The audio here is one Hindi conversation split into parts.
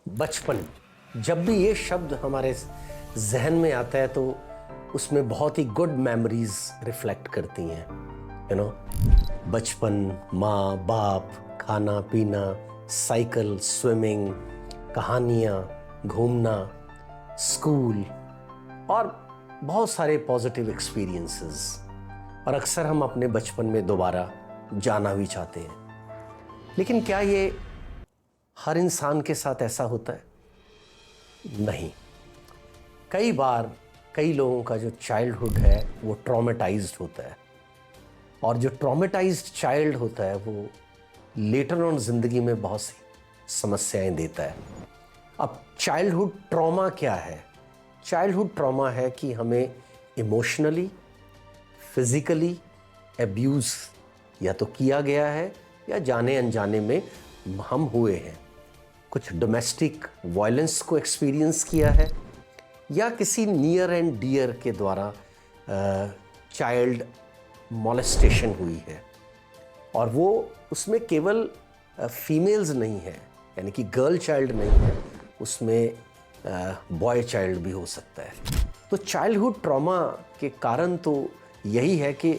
बचपन, जब भी ये शब्द हमारे जहन में आता है तो उसमें बहुत ही गुड मेमोरीज रिफ्लेक्ट करती हैं। बचपन, माँ बाप, खाना पीना, साइकिल, स्विमिंग, कहानियाँ, घूमना, स्कूल और बहुत सारे पॉजिटिव एक्सपीरियंसेस। और अक्सर हम अपने बचपन में दोबारा जाना भी चाहते हैं, लेकिन क्या ये हर इंसान के साथ ऐसा होता है? नहीं। कई बार कई लोगों का जो चाइल्डहुड है वो ट्रॉमेटाइज्ड होता है, और जो ट्रॉमेटाइज्ड चाइल्ड होता है वो लेटर ऑन जिंदगी में बहुत सी समस्याएं देता है। अब चाइल्डहुड ट्रॉमा क्या है? चाइल्डहुड ट्रॉमा है कि हमें इमोशनली, फिजिकली अब्यूज या तो किया गया है या जाने अनजाने में हम हुए हैं। कुछ डोमेस्टिक वायलेंस को एक्सपीरियंस किया है, या किसी नियर एंड डियर के द्वारा चाइल्ड मॉलेस्टेशन हुई है। और वो उसमें केवल फीमेल्स नहीं है, यानी कि गर्ल चाइल्ड नहीं है, उसमें बॉय चाइल्ड भी हो सकता है। तो चाइल्डहुड ट्रॉमा के कारण तो यही है कि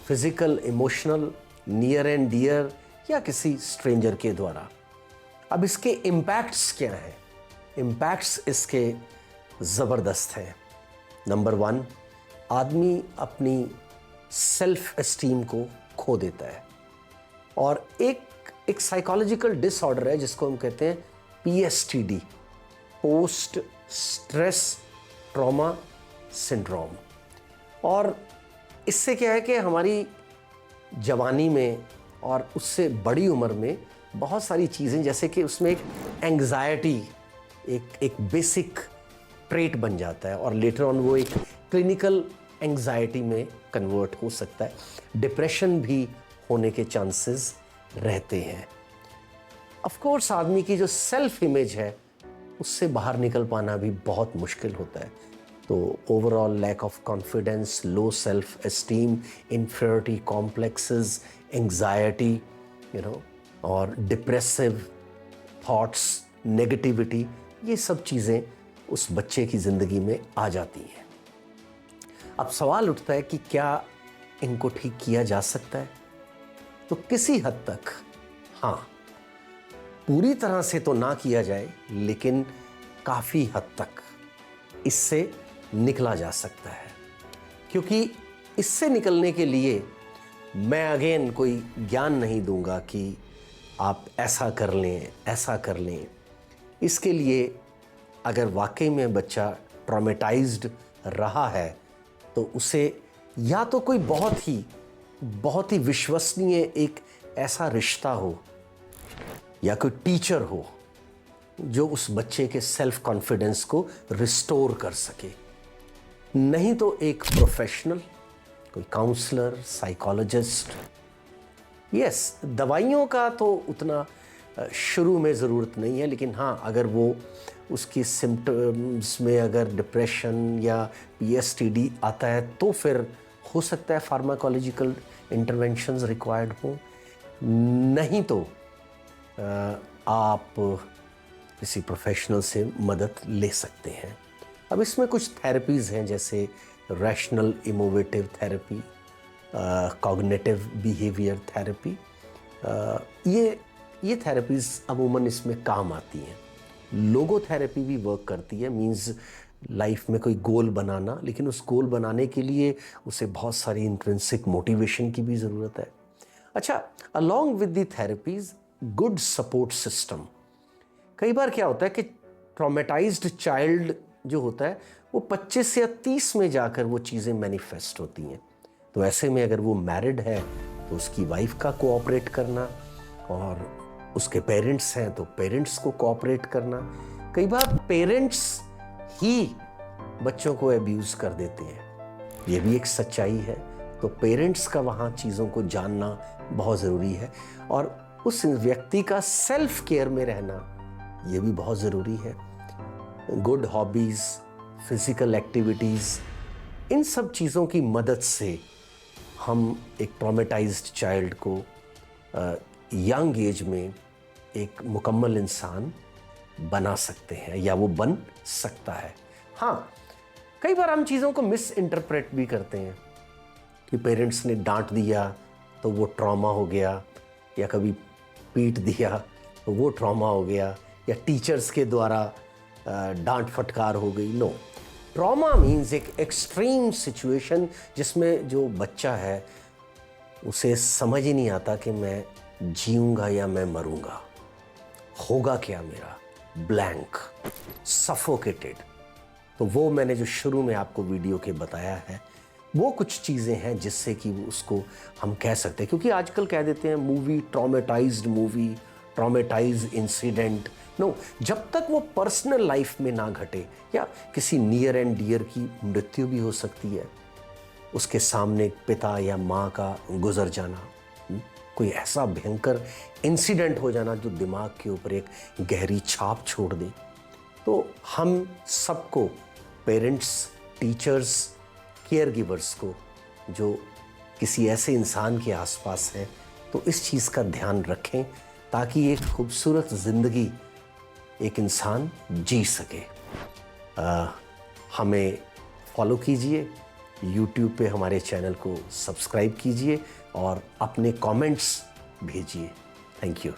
physical, emotional, near and dear या किसी स्ट्रेंजर के द्वारा। अब इसके इम्पैक्ट्स क्या हैं? इम्पैक्ट्स इसके ज़बरदस्त हैं। नंबर 1, आदमी अपनी सेल्फ एस्टीम को खो देता है। और एक साइकोलॉजिकल डिसऑर्डर है जिसको हम कहते हैं PSTD, post stress trauma syndrome. और इससे क्या है कि हमारी जवानी में और उससे बड़ी उम्र में बहुत सारी चीज़ें, जैसे कि उसमें एक एंग्जाइटी एक बेसिक ट्रेट बन जाता है, और लेटर ऑन वो एक क्लिनिकल एंग्जाइटी में कन्वर्ट हो सकता है। डिप्रेशन भी होने के चांसेस रहते हैं। ऑफ कोर्स आदमी की जो सेल्फ इमेज है उससे बाहर निकल पाना भी बहुत मुश्किल होता है। तो overall lack of confidence, low self esteem, inferiority complexes, anxiety, और डिप्रेसिव थॉट्स, नेगेटिविटी, ये सब चीज़ें उस बच्चे की ज़िंदगी में आ जाती हैं। अब सवाल उठता है कि क्या इनको ठीक किया जा सकता है? तो किसी हद तक हाँ, पूरी तरह से तो ना किया जाए, लेकिन काफ़ी हद तक इससे निकला जा सकता है। क्योंकि इससे निकलने के लिए मैं अगेन कोई ज्ञान नहीं दूंगा कि आप ऐसा कर लें, ऐसा कर लें। इसके लिए अगर वाकई में बच्चा ट्रॉमेटाइज्ड रहा है तो उसे या तो कोई बहुत ही विश्वसनीय एक ऐसा रिश्ता हो, या कोई टीचर हो जो उस बच्चे के सेल्फ कॉन्फिडेंस को रिस्टोर कर सके। नहीं तो एक प्रोफेशनल, कोई काउंसलर, साइकोलॉजिस्ट। यस, दवाइयों का तो उतना शुरू में ज़रूरत नहीं है, लेकिन हाँ, अगर वो उसकी सिम्टम्स में अगर डिप्रेशन या PSTD आता है तो फिर हो सकता है फार्माकोलॉजिकल इंटरवेंशंस रिक्वायर्ड हो। नहीं तो आप किसी प्रोफेशनल से मदद ले सकते हैं। अब इसमें कुछ थेरेपीज़ हैं, जैसे rational emotive therapy, cognitive behaviour therapy. ये थेरेपीज़ अमूमन इसमें काम आती हैं। लोगोथेरेपी भी वर्क करती है, मींस लाइफ में कोई गोल बनाना, लेकिन उस गोल बनाने के लिए उसे बहुत सारी इंट्रिंसिक मोटिवेशन की भी ज़रूरत है। अच्छा, along with the therapies, good support system. कई बार क्या होता है कि ट्रॉमेटाइज्ड चाइल्ड जो होता है वो 25 या 30 में जाकर वो चीज़ें मैनिफेस्ट होती हैं। तो ऐसे में अगर वो मैरिड है तो उसकी वाइफ का कोऑपरेट करना, और उसके पेरेंट्स हैं तो पेरेंट्स को कोऑपरेट करना। कई बार पेरेंट्स ही बच्चों को अब्यूज़ कर देते हैं, ये भी एक सच्चाई है। तो पेरेंट्स का वहाँ चीज़ों को जानना बहुत ज़रूरी है, और उस व्यक्ति का सेल्फ केयर में रहना ये भी बहुत ज़रूरी है। गुड हॉबीज़, फिज़िकल एक्टिविटीज़, इन सब चीज़ों की मदद से हम एक ट्रॉमेटाइज्ड चाइल्ड को यंग एज में एक मुकम्मल इंसान बना सकते हैं या वो बन सकता है। हाँ, कई बार हम चीज़ों को मिस इंटरप्रेट भी करते हैं कि पेरेंट्स ने डांट दिया तो वो ट्रॉमा हो गया, या कभी पीट दिया तो वो ट्रॉमा हो गया, या टीचर्स के द्वारा डांट फटकार हो गई। नो, ट्रॉमा मीन्स एक एक्सट्रीम सिचुएशन जिसमें जो बच्चा है उसे समझ ही नहीं आता कि मैं जीऊंगा या मैं मरूंगा, होगा क्या मेरा, ब्लैंक, सफोकेटेड। तो वो मैंने जो शुरू में आपको वीडियो के बताया है, वो कुछ चीज़ें हैं जिससे कि उसको हम कह सकते हैं, क्योंकि आजकल कह देते हैं movie traumatized movie, traumatized incident. No, जब तक वो पर्सनल लाइफ में ना घटे, या किसी नियर एंड डियर की मृत्यु भी हो सकती है, उसके सामने पिता या माँ का गुजर जाना, कोई ऐसा भयंकर इंसिडेंट हो जाना जो दिमाग के ऊपर एक गहरी छाप छोड़ दे, तो हम सबको, पेरेंट्स, टीचर्स, केयर गिवर्स को, जो किसी ऐसे इंसान के आसपास हैं, तो इस चीज़ का ध्यान रखें ताकि एक खूबसूरत ज़िंदगी एक इंसान जी सके। हमें फॉलो कीजिए, YouTube पे हमारे चैनल को सब्सक्राइब कीजिए और अपने कमेंट्स भेजिए। Thank you.